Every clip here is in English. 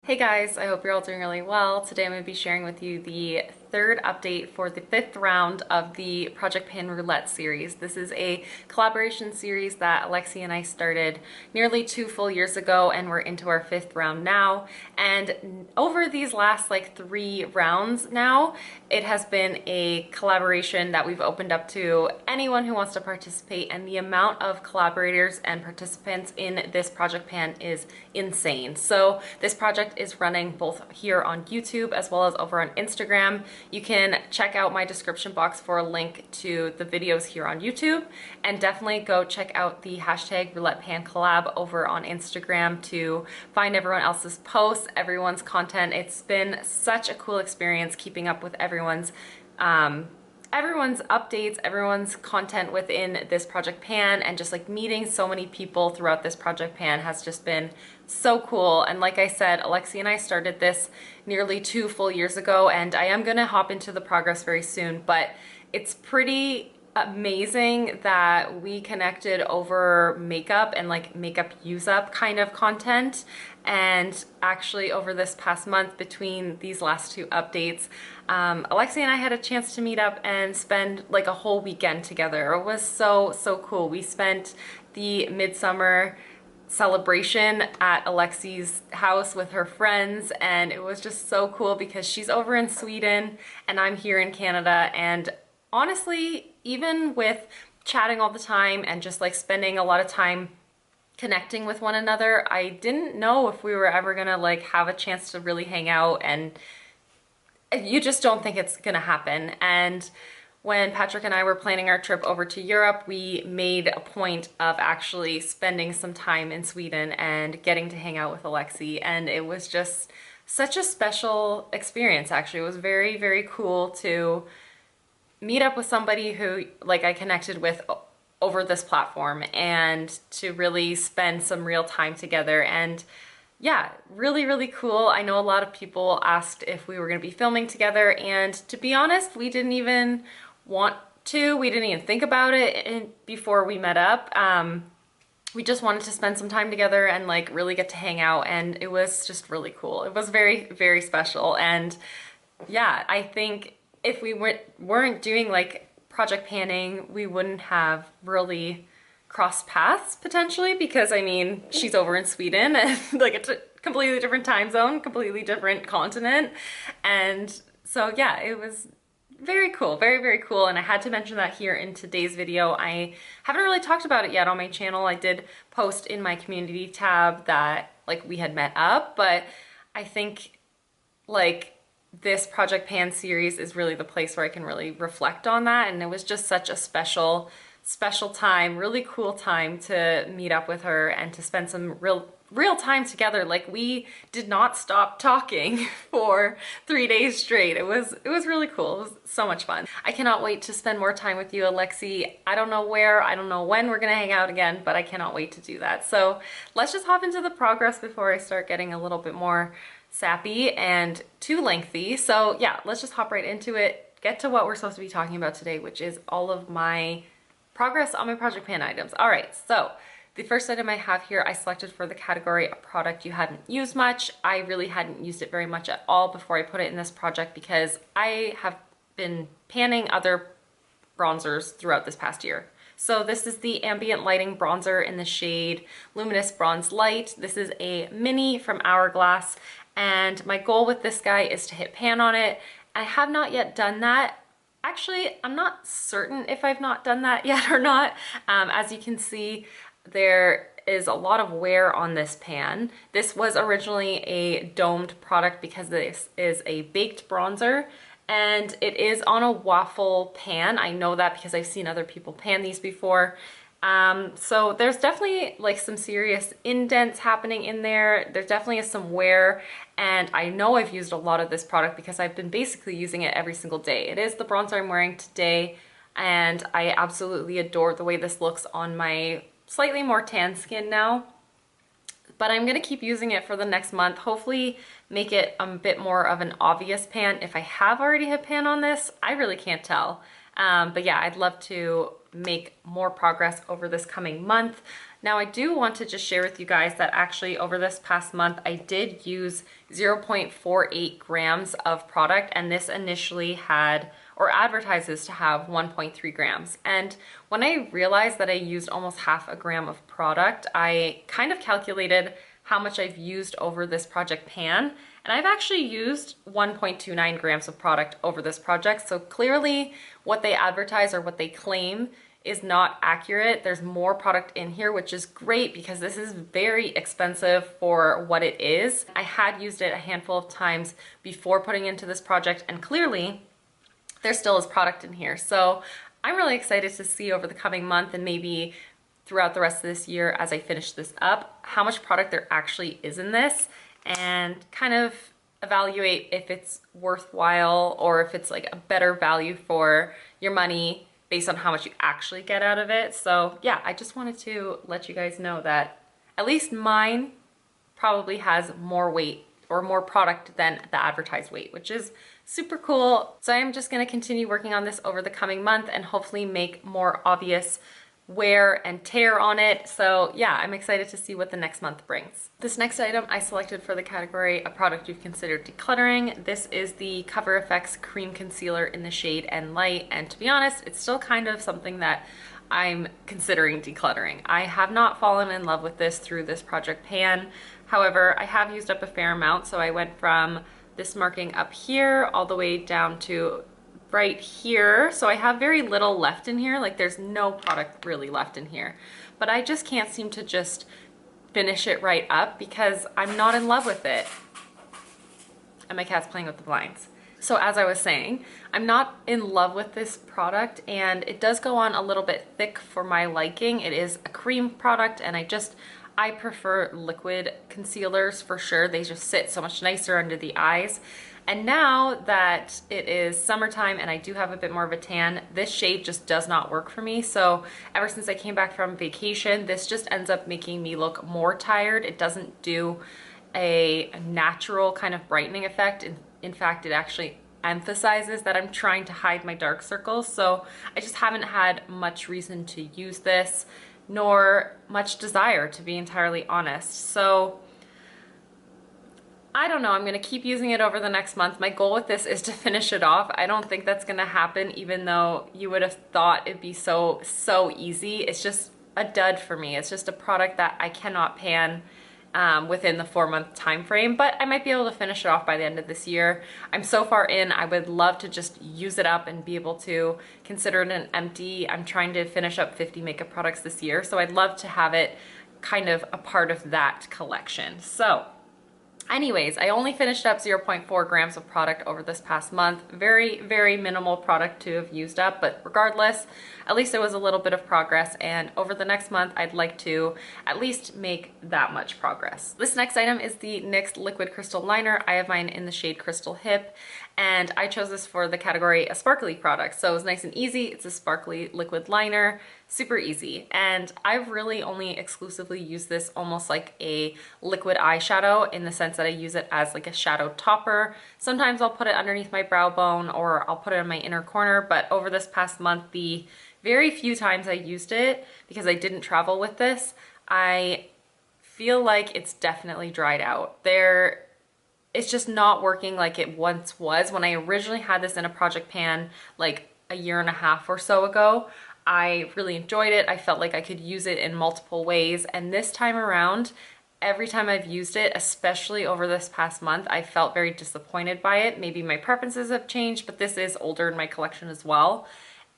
Hey guys, I hope you're all doing really well. Today I'm going to be sharing with you the third update for the fifth round of the Project Pan Roulette series. This is a collaboration series that Alexi and I started nearly 2 full years ago, and we're into our fifth round now. And over these last 3 rounds now, it has been a collaboration that we've opened up to anyone who wants to participate, and the amount of collaborators and participants in this Project Pan is insane. So this project is running both here on YouTube as well as over on Instagram. You can check out my description box for a link to the videos here on YouTube, and definitely go check out the hashtag Roulette Pan collab over on Instagram to find everyone else's posts, everyone's content. It's been such a cool experience keeping up with everyone's updates, everyone's content within this Project Pan, and just meeting so many people throughout this Project Pan has just been so cool. And like I said, Alexi and I started this nearly 2 full years ago, and I am gonna hop into the progress very soon, but it's pretty amazing that we connected over makeup and makeup use up kind of content. And actually over this past month, between these last 2 updates, Alexi and I had a chance to meet up and spend a whole weekend together. It was so cool. We spent the midsummer celebration at Alexi's house with her friends, and it was just so cool because she's over in Sweden and I'm here in Canada. And honestly, even with chatting all the time and just spending a lot of time connecting with one another, I didn't know if we were ever gonna have a chance to really hang out, and you just don't think it's gonna happen. And when Patrick and I were planning our trip over to Europe, we made a point of actually spending some time in Sweden and getting to hang out with Alexi, and it was just such a special experience. Actually, it was very cool to meet up with somebody who I connected with over this platform, and to really spend some real time together. And yeah, really cool. I know a lot of people asked if we were going to be filming together, and to be honest, we didn't even want to. We didn't even think about it before we met up. We just wanted to spend some time together and really get to hang out, and it was just really cool. It was very special. And yeah, I think if we weren't doing project panning, we wouldn't have really crossed paths potentially, because I mean, she's over in Sweden and it's a completely different time zone, completely different continent. And so yeah, it was very cool, very cool. And I had to mention that here in today's video. I haven't really talked about it yet on my channel. I did post in my community tab that we had met up, but I think this Project Pan series is really the place where I can really reflect on that. And it was just such a special time, really cool time to meet up with her and to spend some real time together. We did not stop talking for 3 days straight. It was really cool. It was so much fun. I cannot wait to spend more time with you, Alexi. I don't know where, I don't know when we're gonna hang out again, but I cannot wait to do that. So let's just hop into the progress before I start getting a little bit more sappy and too lengthy. So yeah, let's just hop right into it, get to what we're supposed to be talking about today, which is all of my progress on my Project Pan items. All right, so the first item I have here, I selected for the category a product you hadn't used much. I really hadn't used it very much at all before I put it in this project, because I have been panning other bronzers throughout this past year. So this is the Ambient Lighting Bronzer in the shade Luminous Bronze Light. This is a mini from Hourglass, and my goal with this guy is to hit pan on it. I have not yet done that. Actually, I'm not certain if I've not done that yet or not. As you can see, there is a lot of wear on this pan. This was originally a domed product because this is a baked bronzer, and it is on a waffle pan. I know that because I've seen other people pan these before. So there's definitely some serious indents happening in there. There definitely is some wear, and I know I've used a lot of this product because I've been basically using it every single day. It is the bronzer I'm wearing today, and I absolutely adore the way this looks on my slightly more tan skin now. But I'm gonna keep using it for the next month, hopefully make it a bit more of an obvious pan. If I have already hit pan on this, I really can't tell. But yeah, I'd love to make more progress over this coming month. Now I do want to just share with you guys that actually over this past month, I did use 0.48 grams of product, and this initially had, or advertises to have 1.3 grams. And when I realized that I used almost half a gram of product, I kind of calculated how much I've used over this project pan, and I've actually used 1.29 grams of product over this project. So clearly what they advertise or what they claim is not accurate. There's more product in here, which is great because this is very expensive for what it is. I had used it a handful of times before putting into this project, and clearly there still is product in here. So I'm really excited to see over the coming month and maybe throughout the rest of this year as I finish this up, how much product there actually is in this, and kind of evaluate if it's worthwhile or if it's like a better value for your money based on how much you actually get out of it. So yeah, I just wanted to let you guys know that at least mine probably has more weight or more product than the advertised weight, which is super cool. So I'm just gonna continue working on this over the coming month and hopefully make more obvious wear and tear on it. So yeah, I'm excited to see what the next month brings. This next item I selected for the category a product you've considered decluttering. This is the Cover FX Cream Concealer in the shade N Light, and to be honest, it's still kind of something that I'm considering decluttering. I have not fallen in love with this through this project pan. However, I have used up a fair amount, so I went from this marking up here all the way down to right here. So I have very little left in here. Like there's no product really left in here, but I just can't seem to just finish it right up because I'm not in love with it. And my cat's playing with the blinds. So as I was saying, I'm not in love with this product, and it does go on a little bit thick for my liking. It is a cream product, and I prefer liquid concealers for sure. They just sit so much nicer under the eyes. And now that it is summertime and I do have a bit more of a tan, this shade just does not work for me. So ever since I came back from vacation, this just ends up making me look more tired. It doesn't do a natural kind of brightening effect. In fact, it actually emphasizes that I'm trying to hide my dark circles. So I just haven't had much reason to use this, nor much desire, to be entirely honest. So I don't know, I'm gonna keep using it over the next month. My goal with this is to finish it off. I don't think that's gonna happen, even though you would have thought it'd be so easy. It's just a dud for me. It's just a product that I cannot pan within the 4-month time frame, but I might be able to finish it off by the end of this year. I'm so far in, I would love to just use it up and be able to consider it an empty. I'm trying to finish up 50 makeup products this year, so I'd love to have it kind of a part of that collection. So anyways, I only finished up 0.4 grams of product over this past month. Very, very minimal product to have used up, but regardless, at least it was a little bit of progress, and over the next month, I'd like to at least make that much progress. This next item is the NYX Liquid Crystal Liner. I have mine in the shade Crystal Hip, and I chose this for the category a sparkly product. So it was nice and easy. It's a sparkly liquid liner, super easy. And I've really only exclusively used this almost like a liquid eyeshadow, in the sense that I use it as like a shadow topper. Sometimes I'll put it underneath my brow bone, or I'll put it in my inner corner, but over this past month, the very few times I used it, because I didn't travel with this, I feel like it's definitely dried out. It's just not working like it once was. When I originally had this in a project pan like a year and a half or so ago, I really enjoyed it. I felt like I could use it in multiple ways, and this time around, every time I've used it, especially over this past month, I felt very disappointed by it. Maybe my preferences have changed, but this is older in my collection as well.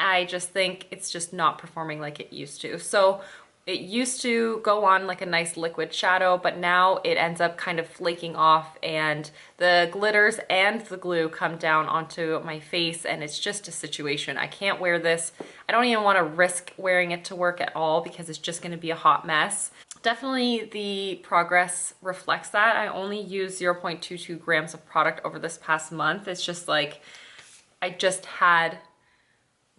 I just think it's just not performing like it used to. So it used to go on like a nice liquid shadow, but now it ends up kind of flaking off, and the glitters and the glue come down onto my face, and it's just a situation. I can't wear this. I don't even want to risk wearing it to work at all because it's just going to be a hot mess. Definitely the progress reflects that. I only used 0.22 grams of product over this past month. It's just like I just had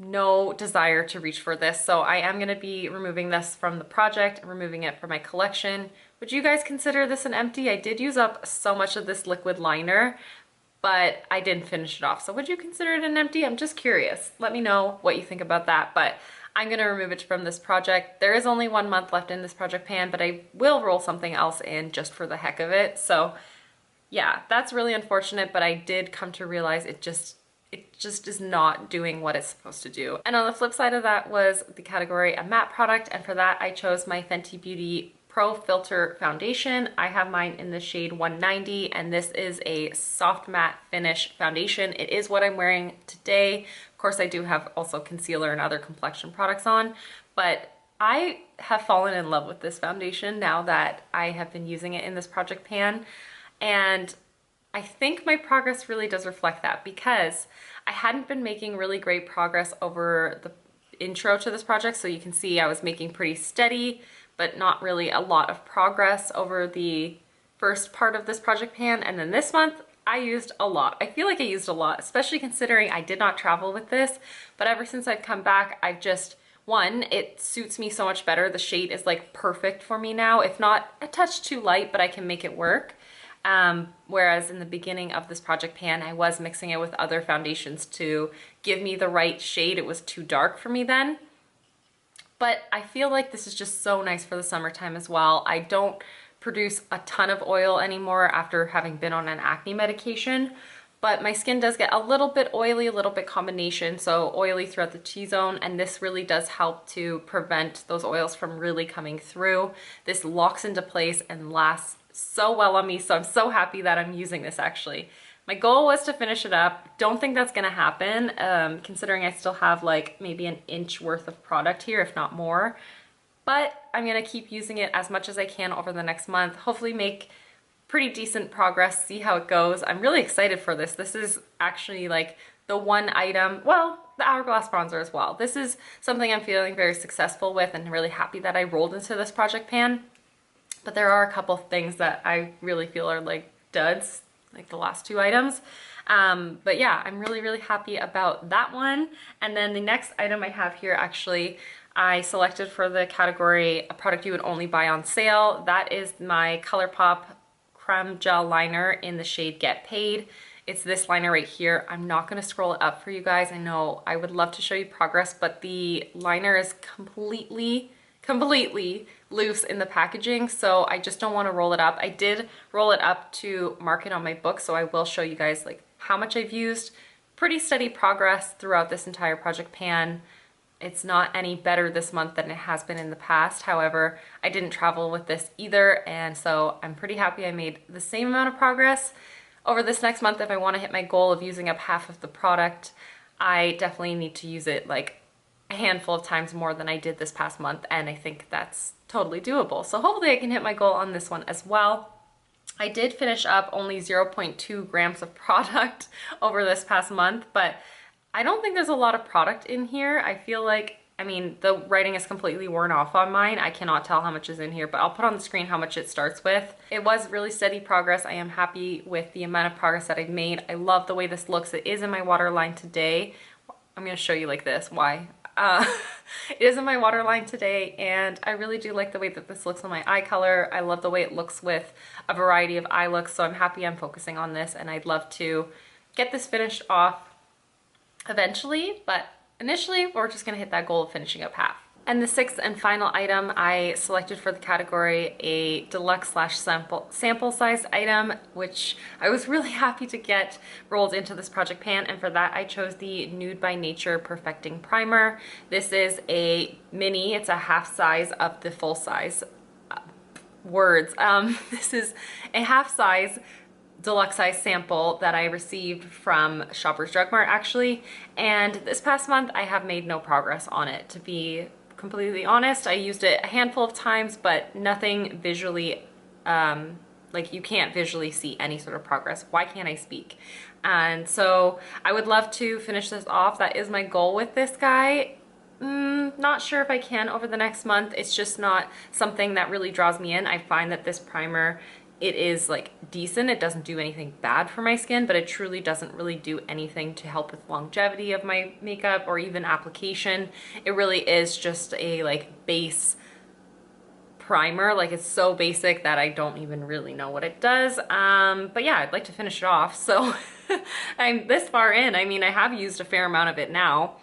no desire to reach for this. So I am going to be removing this from the project and removing it from my collection. Would you guys consider this an empty? I did use up so much of this liquid liner, but I didn't finish it off. So would you consider it an empty? I'm just curious. Let me know what you think about that. But I'm gonna remove it from this project. There is only 1 month left in this project pan, but I will roll something else in just for the heck of it. So yeah, that's really unfortunate, but I did come to realize it just is not doing what it's supposed to do. And on the flip side of that was the category a matte product, and for that I chose my Fenty Beauty Pro Filt'r Foundation. I have mine in the shade 190, and this is a soft matte finish foundation. It is what I'm wearing today. Of course, I do have also concealer and other complexion products on, but I have fallen in love with this foundation now that I have been using it in this project pan. And I think my progress really does reflect that, because I hadn't been making really great progress over the intro to this project. So you can see I was making pretty steady, but not really a lot of progress over the first part of this project pan. And then this month I used a lot. I feel like I used a lot, especially considering I did not travel with this, but ever since I've come back, I've just, one, it suits me so much better. The shade is like perfect for me now, if not a touch too light, but I can make it work. Whereas in the beginning of this project pan, I was mixing it with other foundations to give me the right shade. It was too dark for me then. But I feel like this is just so nice for the summertime as well. I don't produce a ton of oil anymore after having been on an acne medication, but my skin does get a little bit oily, a little bit combination, so oily throughout the T-zone, and this really does help to prevent those oils from really coming through. This locks into place and lasts so well on me, so I'm so happy that I'm using this actually. My goal was to finish it up. Don't think that's gonna happen, considering I still have like maybe an inch worth of product here, if not more. But I'm gonna keep using it as much as I can over the next month, hopefully make pretty decent progress, see how it goes. I'm really excited for this. This is actually like the one item, well, the Hourglass bronzer as well. This is something I'm feeling very successful with and really happy that I rolled into this project pan. But there are a couple things that I really feel are like duds, like the last two items. But yeah, I'm really, really happy about that one. And then the next item I have here, actually, I selected for the category a product you would only buy on sale. That is my Colourpop Creme Gel Liner in the shade Get Paid. It's this liner right here. I'm not gonna scroll it up for you guys. I know I would love to show you progress, but the liner is completely loose in the packaging, so I just don't want to roll it up. I did roll it up to mark it on my book, so I will show you guys like how much I've used. Pretty steady progress throughout this entire project pan. It's not any better this month than it has been in the past. However, I didn't travel with this either, and so I'm pretty happy I made the same amount of progress. Over this next month, if I want to hit my goal of using up half of the product, I definitely need to use it like a handful of times more than I did this past month, and I think that's totally doable. So hopefully I can hit my goal on this one as well. I did finish up only 0.2 grams of product over this past month, but I don't think there's a lot of product in here. I feel like, I mean, the writing is completely worn off on mine. I cannot tell how much is in here, but I'll put on the screen how much it starts with. It was really steady progress. I am happy with the amount of progress that I've made. I love the way this looks. It is in my waterline today. I'm gonna show you like this, why? It is in my waterline today, and I really do like the way that this looks on my eye color. I love the way it looks with a variety of eye looks, so I'm happy I'm focusing on this, and I'd love to get this finished off eventually, but initially we're just gonna hit that goal of finishing up half. And the sixth and final item I selected for the category, a deluxe / sample size item, which I was really happy to get rolled into this project pan, and for that I chose the Nude by Nature Perfecting Primer. This is a mini, it's a half size of the full size. This is a half size deluxe size sample that I received from Shoppers Drug Mart actually, and this past month I have made no progress on it, to be completely honest. I used it a handful of times, but nothing visually, like you can't visually see any sort of progress. Why can't I speak? And so I would love to finish this off. That is my goal with this guy. Not sure if I can over the next month. It's just not something that really draws me in. I find that this primer, it is like decent. It doesn't do anything bad for my skin, but it truly doesn't really do anything to help with longevity of my makeup or even application. It really is just a like base primer. Like it's so basic that I don't even really know what it does. But yeah, I'd like to finish it off. So I'm this far in. I mean, I have used a fair amount of it now.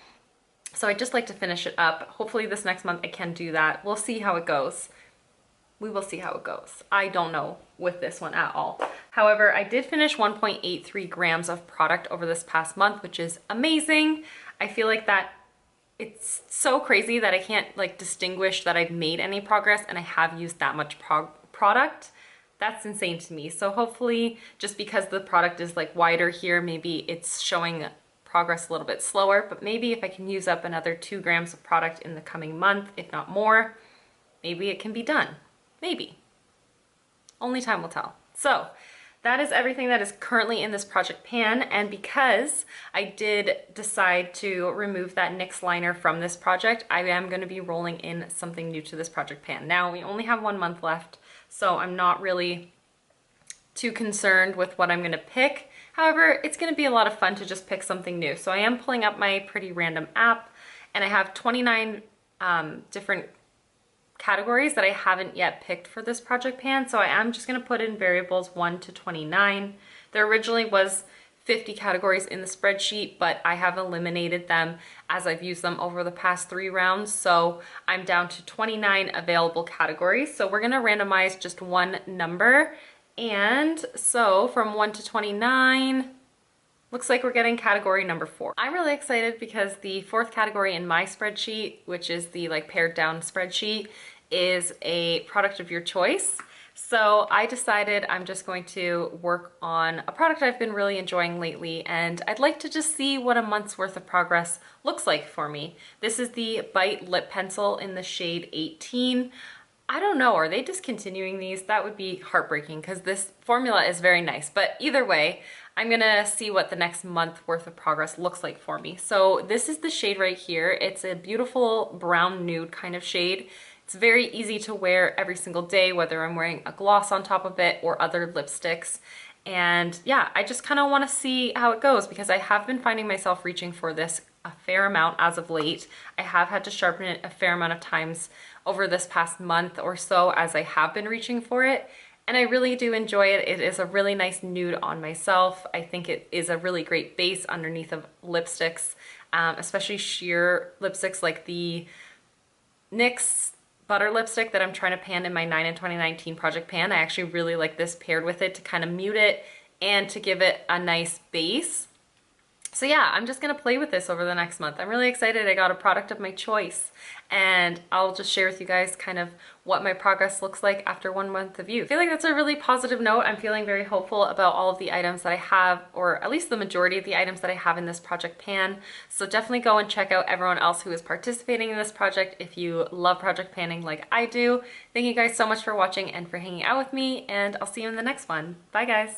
So I'd just like to finish it up. Hopefully this next month I can do that. We'll see how it goes. We will see how it goes. I don't know with this one at all. However, I did finish 1.83 grams of product over this past month, which is amazing. I feel like that it's so crazy that I can't like distinguish that I've made any progress and I have used that much product. That's insane to me. So hopefully just because the product is like wider here, maybe it's showing progress a little bit slower, but maybe if I can use up another 2 grams of product in the coming month, if not more, maybe it can be done. Maybe. Only time will tell. So that is everything that is currently in this project pan, and because I did decide to remove that NYX liner from this project, I am going to be rolling in something new to this project pan. Now we only have 1 month left, so I'm not really too concerned with what I'm going to pick. However, it's going to be a lot of fun to just pick something new. So I am pulling up my Pretty Random app, and I have 29 different categories that I haven't yet picked for this project pan. So I am just going to put in variables 1 to 29. There originally was 50 categories in the spreadsheet, but I have eliminated them as I've used them over the past 3 rounds. So I'm down to 29 available categories. So we're going to randomize just one number. And so from 1 to 29, looks like we're getting category number 4. I'm really excited because the 4th category in my spreadsheet, which is the like pared down spreadsheet, is a product of your choice. So I decided I'm just going to work on a product I've been really enjoying lately, and I'd like to just see what a month's worth of progress looks like for me. This is the Bite Lip Pencil in the shade 18. I don't know, are they discontinuing these? That would be heartbreaking because this formula is very nice. But either way, I'm gonna see what the next month worth of progress looks like for me. So this is the shade right here. It's a beautiful brown nude kind of shade. It's very easy to wear every single day, whether I'm wearing a gloss on top of it or other lipsticks. And yeah, I just kind of want to see how it goes because I have been finding myself reaching for this a fair amount as of late. I have had to sharpen it a fair amount of times over this past month or so as I have been reaching for it. And I really do enjoy it. It is a really nice nude on myself. I think it is a really great base underneath of lipsticks, especially sheer lipsticks like the NYX butter lipstick that I'm trying to pan in my 9 in 2019 project pan. I actually really like this paired with it to kind of mute it and to give it a nice base. So yeah, I'm just gonna play with this over the next month. I'm really excited. I got a product of my choice, and I'll just share with you guys kind of what my progress looks like after 1 month of use. I feel like that's a really positive note. I'm feeling very hopeful about all of the items that I have, or at least the majority of the items that I have in this project pan. So definitely go and check out everyone else who is participating in this project if you love project panning like I do. Thank you guys so much for watching and for hanging out with me, and I'll see you in the next one. Bye guys.